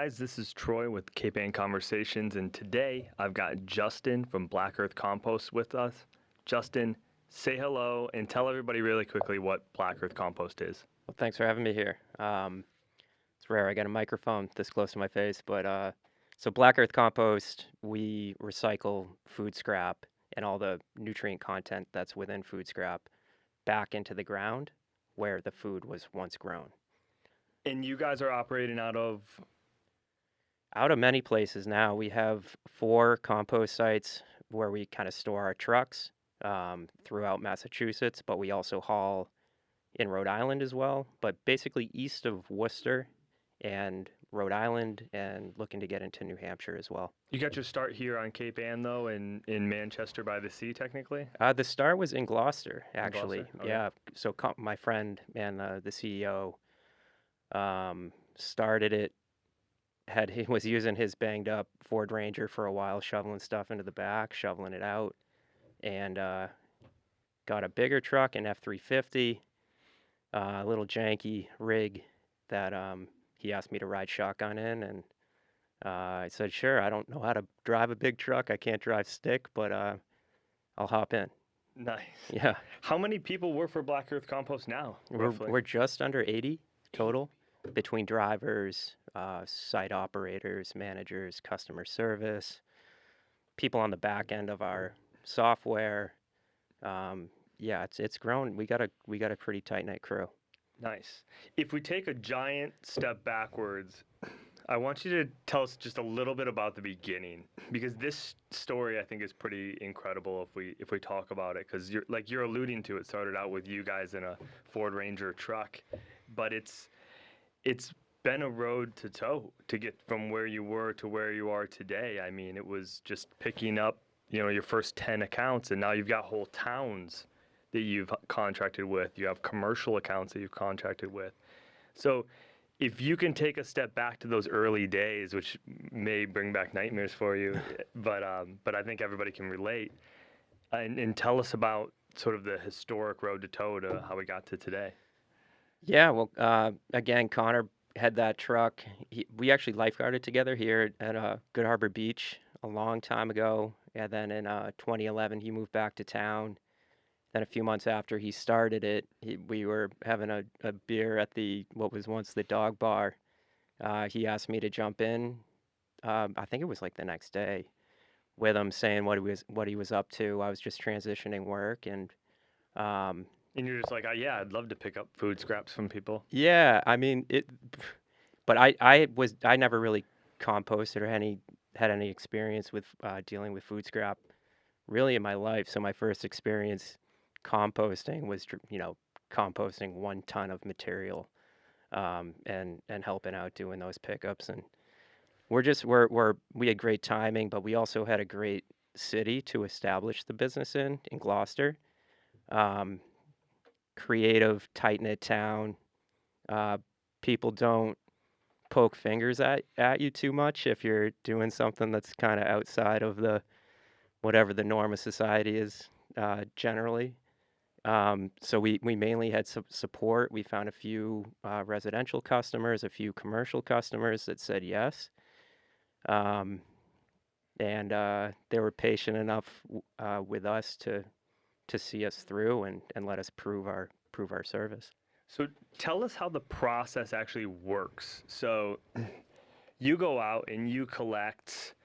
guys, this is Troy with Cape Ann Conversations, and today I've got Justin from Black Earth Compost with us. Justin, say hello and tell everybody really quickly what Black Earth Compost is. Well, thanks for having me here. It's rare I get a microphone this close to my face, but so Black Earth Compost, we recycle food scrap and all the nutrient content that's within food scrap back into the ground where the food was once grown. And you guys are operating out of, Out of many places now, we have 4 compost sites where we kind of store our trucks throughout Massachusetts, but we also haul in Rhode Island as well, but basically east of Worcester and Rhode Island and looking to get into New Hampshire as well. you got your start here on Cape Ann though, in Manchester by the Sea technically? The start was in Gloucester, In actually. Gloucester? Okay. Yeah, so my friend and the CEO started it. He was using his banged up Ford Ranger for a while, shoveling stuff into the back, shoveling it out, and got a bigger truck, an F-350, a little janky rig that he asked me to ride shotgun in, and I said, sure. I don't know how to drive a big truck. I can't drive stick, but I'll hop in. Nice. Yeah, How many people work for Black Earth Compost now, roughly? we're just under 80 total between drivers, site operators, managers, customer service, people on the back end of our software. Yeah, it's grown. We got a pretty tight knit crew. Nice. If we take a giant step backwards, I want you to tell us just a little bit about the beginning, because this story I think is pretty incredible if we talk about it, because you're alluding to, it started out with you guys in a Ford Ranger truck, but it's been a road to toe to get from where you were to where you are today. I mean, it was just picking up, your first 10 accounts, and now you've got whole towns that you've contracted with. You have commercial accounts that you've contracted with. So if you can take a step back to those early days, which may bring back nightmares for you, but I think everybody can relate, and tell us about sort of the historic road to toe to how we got to today. Yeah, well, again, Connor had that truck. We actually lifeguarded together here at Good Harbor Beach a long time ago, and then in 2011 he moved back to town. Then a few months after he started it, we were having a beer at what was once the dog bar. He asked me to jump in. I think it was like the next day, with him saying what he was up to. I was just transitioning work, and And you're just like, yeah, I'd love to pick up food scraps from people. yeah, I mean it. But I never really composted or had any experience with dealing with food scrap really in my life. So my first experience composting was, composting 1 ton of material, and helping out doing those pickups. And we had great timing, but we also had a great city to establish the business in Gloucester. Um, Creative, tight knit town. People don't poke fingers at you too much if you're doing something that's kind of outside of whatever the norm of society is, generally. So we mainly had support. We found a few residential customers, a few commercial customers that said yes, um, and they were patient enough with us to see us through and let us prove our service. So tell us how the process actually works. So you go out and you collect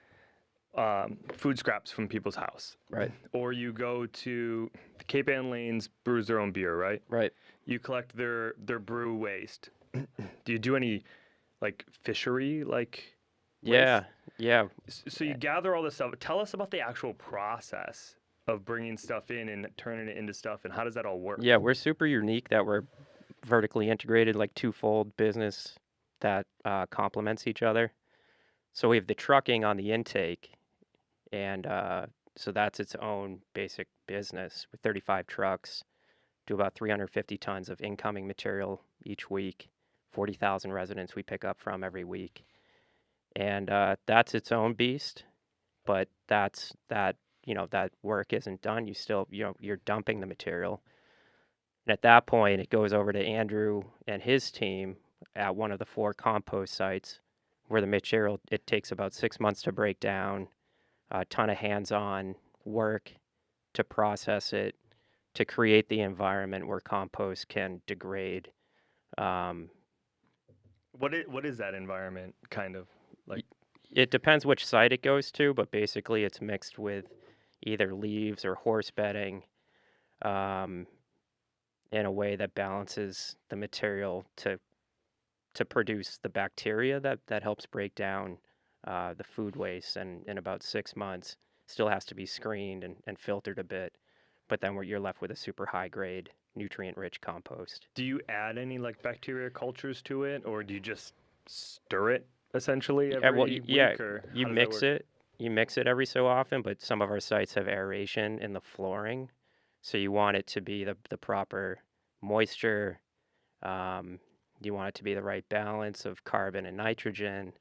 food scraps from people's house. Right. Or you go to the Cape Ann Lanes, brews their own beer, right? Right. You collect their brew waste. Do you do any fishery waste? Yeah. Yeah. So you gather all this stuff. Tell us about the actual process of bringing stuff in and turning it into stuff, and how does that all work? Yeah. We're super unique that we're vertically integrated, like twofold business that complements each other. So we have the trucking on the intake, and so that's its own basic business with 35 trucks, do about 350 tons of incoming material each week, 40,000 residents we pick up from every week. And that's its own beast, but that work isn't done. You still, you're dumping the material. And at that point, it goes over to Andrew and his team at one of the 4 compost sites where the material, it takes about 6 months to break down, a ton of hands-on work to process it, to create the environment where compost can degrade. Um, What is that environment kind of y- like? it depends which site it goes to, but basically it's mixed with either leaves or horse bedding, um, in a way that balances the material to produce the bacteria that helps break down the food waste. And in about 6 months, still has to be screened and filtered a bit. But then you're left with a super high grade, nutrient rich compost. Do you add any like bacteria cultures to it, or do you just stir it essentially Yeah, well, every yeah, week, or you how does that mix work? it. You mix it every so often, but some of our sites have aeration in the flooring, so you want it to be the proper moisture. Um, you want it to be the right balance of carbon and nitrogen.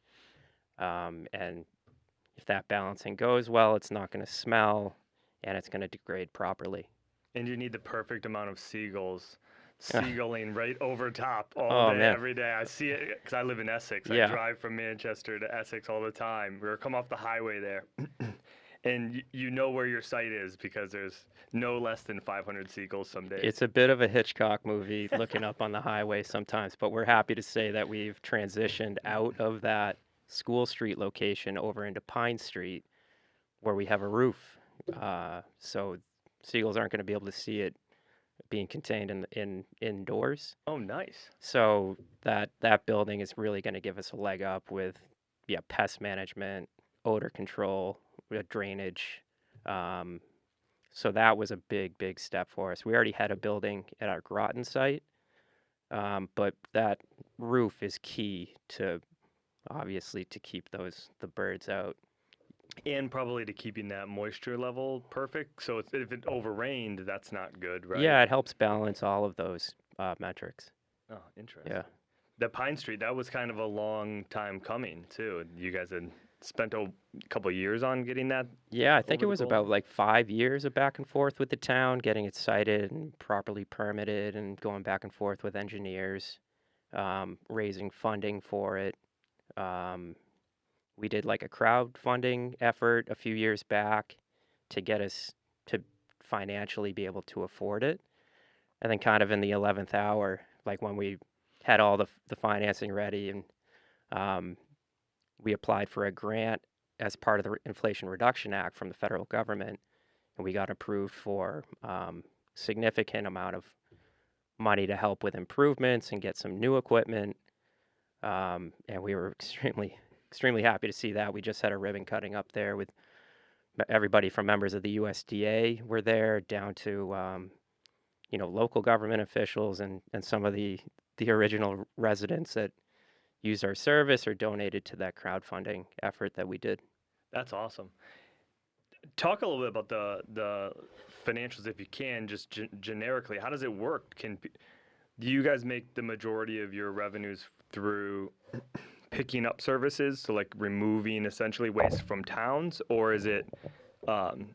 And if that balancing goes well, it's not going to smell and it's going to degrade properly. And you need the perfect amount of seagulling right over top all Oh day, man, every day. I see it because I live in Essex. I yeah, drive from Manchester to Essex all the time. We come off the highway there. And you know where your site is because there's no less than 500 seagulls some days. it's a bit of a Hitchcock movie looking up on the highway sometimes, but we're happy to say that we've transitioned out of that School Street location over into Pine Street where we have a roof. So seagulls aren't going to be able to see it being contained in indoors. Oh, nice. So that building is really going to give us a leg up with, yeah, pest management, odor control, drainage. Um, so that was a big step for us. We already had a building at our Groton site, but that roof is key to, obviously, to keep the birds out. And probably to keeping that moisture level perfect. So if it overrained, that's not good, right? Yeah, it helps balance all of those metrics. Oh, Yeah. interesting. The Pine Street, that was kind of a long time coming too. You guys had spent a couple years on getting that Yeah, I think over it the was goal about line. like 5 years of back and forth with the town, getting it sited and properly permitted and going back and forth with engineers, raising funding for it. Um, we did like a crowdfunding effort a few years back to get us to financially be able to afford it. And then kind of in the 11th hour, like when we had all the financing ready and um, we applied for a grant as part of the Inflation Reduction Act from the federal government, and we got approved for significant amount of money to help with improvements and get some new equipment. And we were extremely happy to see that. We just had a ribbon cutting up there with everybody from members of the USDA were there, down to local government officials and some of the original residents that used our service or donated to that crowdfunding effort that we did. That's awesome. Talk a little bit about the financials if you can, just generically. How does it work? Do you guys make the majority of your revenues through picking up services, so like removing essentially waste from towns, or is it um,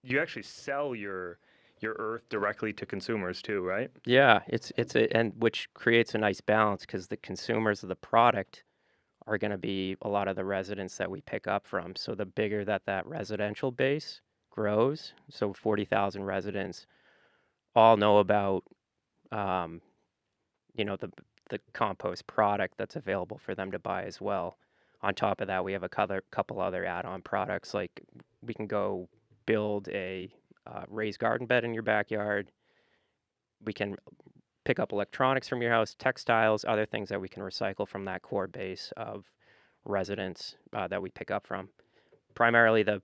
you actually sell your earth directly to consumers too, right? Yeah, and which creates a nice balance because the consumers of the product are going to be a lot of the residents that we pick up from. So the bigger that residential base grows, so 40,000 residents all know about um, the compost product that's available for them to buy as well. On top of that, we have a couple other add-on products, like we can go build a raised garden bed in your backyard. We can pick up electronics from your house, textiles, other things that we can recycle from that core base of residents that we pick up from. Primarily, the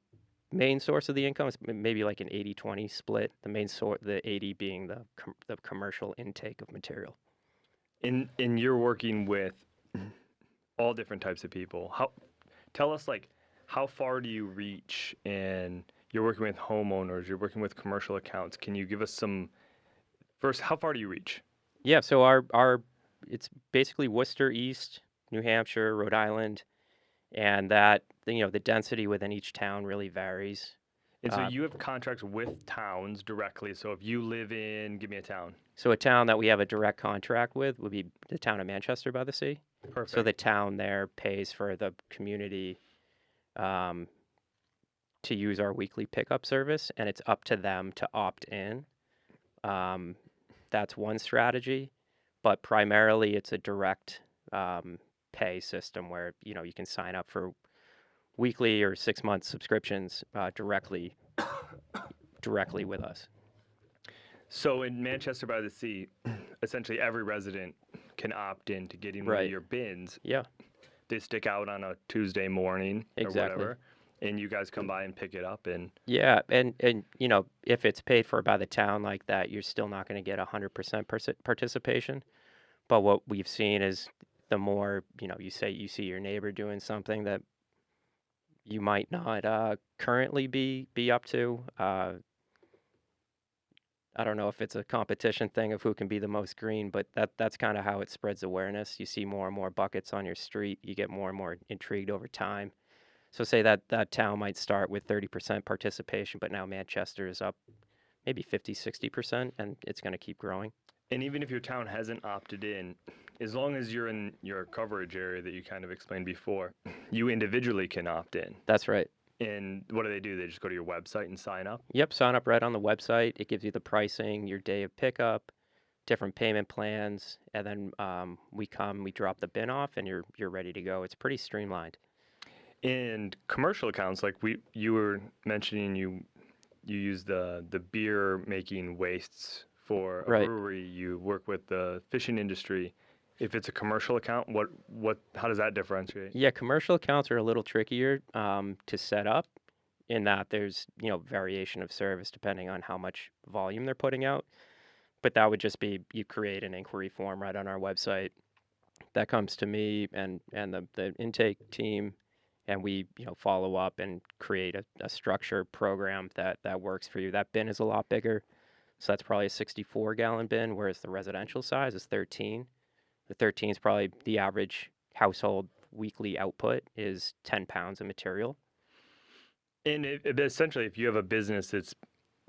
main source of the income is maybe like an 80-20 split. The main source, the 80 being the commercial intake of material. And you're working with all different types of people. Tell us like how far do you reach? And you're working with homeowners, you're working with commercial accounts. Can you give us some first? How far do you reach? Yeah, so our it's basically Worcester East, New Hampshire, Rhode Island, and that the density within each town really varies. And so Uh, you have contracts with towns directly. So if you live in, give me a town. so a town that we have a direct contract with would be the town of Manchester by the Sea. Perfect. So the town there pays for the community um, to use our weekly pickup service, and it's up to them to opt in. Um, that's one strategy, but primarily it's a direct pay system where you can sign up for weekly or 6 month subscriptions directly with us. So in Manchester by the Sea, essentially every resident can opt in to getting one of Right. your bins. Yeah, They stick out on a Tuesday morning or exactly. whatever, and you guys come by and pick it up. And Yeah, and if it's paid for by the town like that, you're still not going to get 100% participation. But what we've seen is the more you see your neighbor doing something that you might not currently be up to. I don't know if it's a competition thing of who can be the most green, but that's kind of how it spreads awareness. You see more and more buckets on your street. You get more and more intrigued over time. So say that town might start with 30% participation, but now Manchester is up maybe 50, 60%, and it's going to keep growing. And even if your town hasn't opted in, as long as you're in your coverage area that you kind of explained before, you individually can opt in. That's right. And what do? They just go to your website and sign up? Yep, sign up right on the website. It gives you the pricing, your day of pickup, different payment plans, and then we drop the bin off, and you're ready to go. It's pretty streamlined. And commercial accounts, like you were mentioning, you use the beer making wastes for a Right. brewery. You work with the fishing industry. If it's a commercial account, how does that differentiate? Yeah, commercial accounts are a little trickier to set up in that there's variation of service depending on how much volume they're putting out. But that would just be you create an inquiry form right on our website that comes to me and the intake team, and we follow up and create a structure program that works for you. That bin is a lot bigger, so that's probably a 64-gallon bin, whereas the residential size is 13. The 13 is probably the average household weekly output is 10 pounds of material. And essentially, if you have a business that's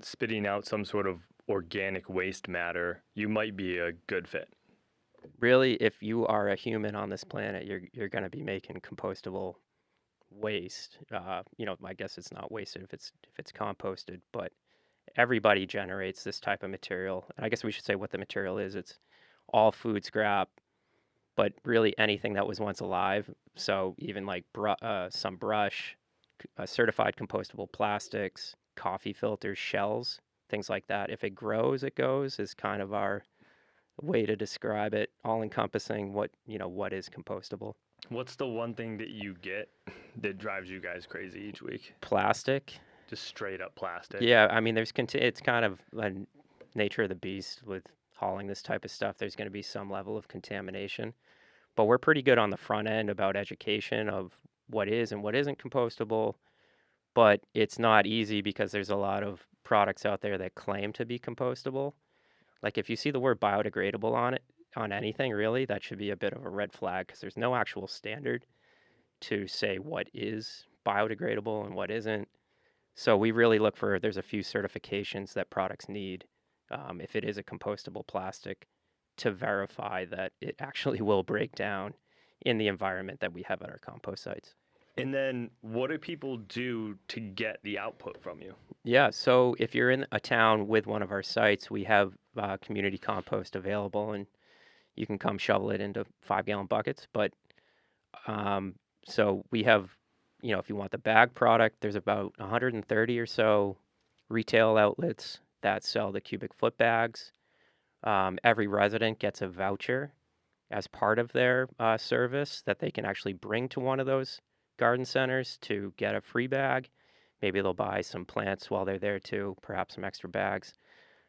spitting out some sort of organic waste matter, you might be a good fit. Really, if you are a human on this planet, you're going to be making compostable waste. I guess it's not wasted if it's composted, but everybody generates this type of material. And I guess we should say what the material is. It's all food scrap, but really anything that was once alive. So even like some brush, certified compostable plastics, coffee filters, shells, things like that. If it grows, it goes is kind of our way to describe it, all encompassing what is compostable. What's the one thing that you get that drives you guys crazy each week? Plastic. Just straight up plastic. Yeah, I mean, it's kind of a nature of the beast with hauling this type of stuff. There's going to be some level of contamination, but we're pretty good on the front end about education of what is and what isn't compostable. But it's not easy because there's a lot of products out there that claim to be compostable. Like if you see the word biodegradable on it, on anything really, that should be a bit of a red flag because there's no actual standard to say what is biodegradable and what isn't. So we really look for, there's a few certifications that products need if it is a compostable plastic to verify that it actually will break down in the environment that we have at our compost sites. And then what do people do to get the output from you? Yeah, so if you're in a town with one of our sites, we have community compost available, and you can come shovel it into 5-gallon buckets. But so we have, if you want the bag product, there's about 130 or so retail outlets that sell the cubic foot bags. Every resident gets a voucher as part of their service that they can actually bring to one of those garden centers to get a free bag. Maybe they'll buy some plants while they're there too, perhaps some extra bags.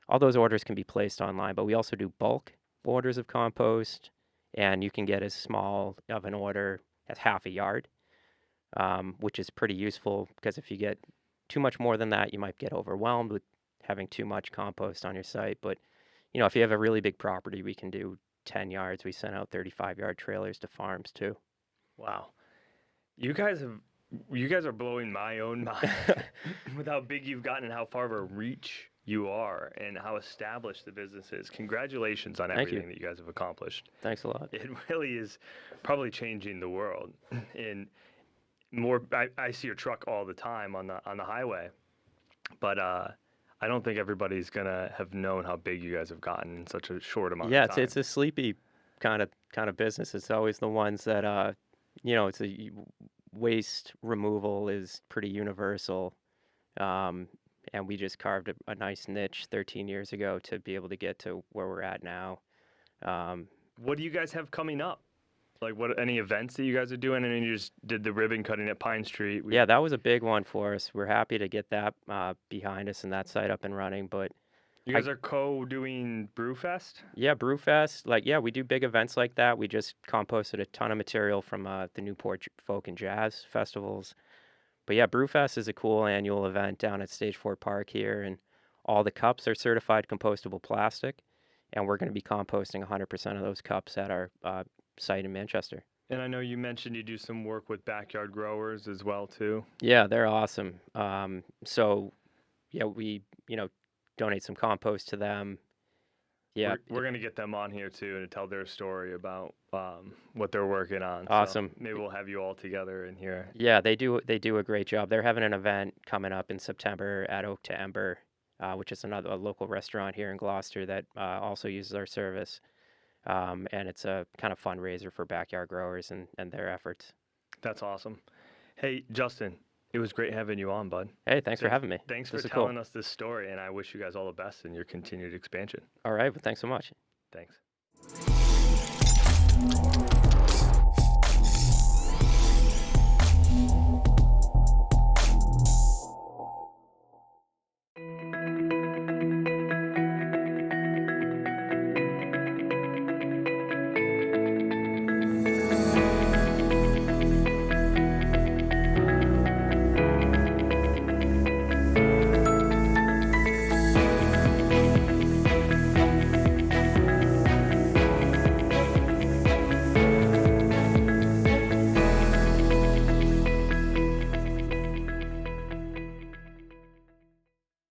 All those orders can be placed online, but we also do bulk orders of compost, and you can get as small of an order as half a yard, which is pretty useful because if you get too much more than that, you might get overwhelmed with having too much compost on your site. But, if you have a really big property, we can do 10 yards. We send out 35-yard trailers to farms too. Wow. You guys are blowing my own mind with how big you've gotten and how far of a reach you are and how established the business is. Congratulations on Thank you. everything that you guys have accomplished. Thanks a lot. It really is probably changing the world. And I see your truck all the time on the highway, but I don't think everybody's gonna have known how big you guys have gotten in such a short amount Yeah, of time. it's a sleepy kind of business. It's always the ones that it's waste removal is pretty universal. And we just carved a nice niche 13 years ago to be able to get to where we're at now. What do you guys have coming up? Like, any events that you guys are doing? I mean, you just did the ribbon cutting at Pine Street. Yeah, that was a big one for us. We're happy to get that behind us and that site up and running. But you guys are co-doing Brewfest? yeah, Brewfest. We do big events like that. We just composted a ton of material from the Newport Folk and Jazz festivals. But yeah, Brewfest is a cool annual event down at Stage 4 Park here, and all the cups are certified compostable plastic, and we're going to be composting 100% of those cups at our site in Manchester. And I know you mentioned you do some work with backyard growers as well, too. Yeah, they're awesome. So yeah, we donate some compost to them. Yeah, we're going to get them on here, too, and tell their story about what they're working on. Awesome. So maybe we'll have you all together in here. Yeah, they do a great job. They're having an event coming up in September at Oak to Ember, which is a local restaurant here in Gloucester that also uses our service. And it's a kind of fundraiser for backyard growers and their efforts. That's awesome. Hey, Justin, it was great having you on, bud. Hey, thanks for having me. Thanks for telling us this story, and I wish you guys all the best in your continued expansion. All right, well, thanks so much. Thanks.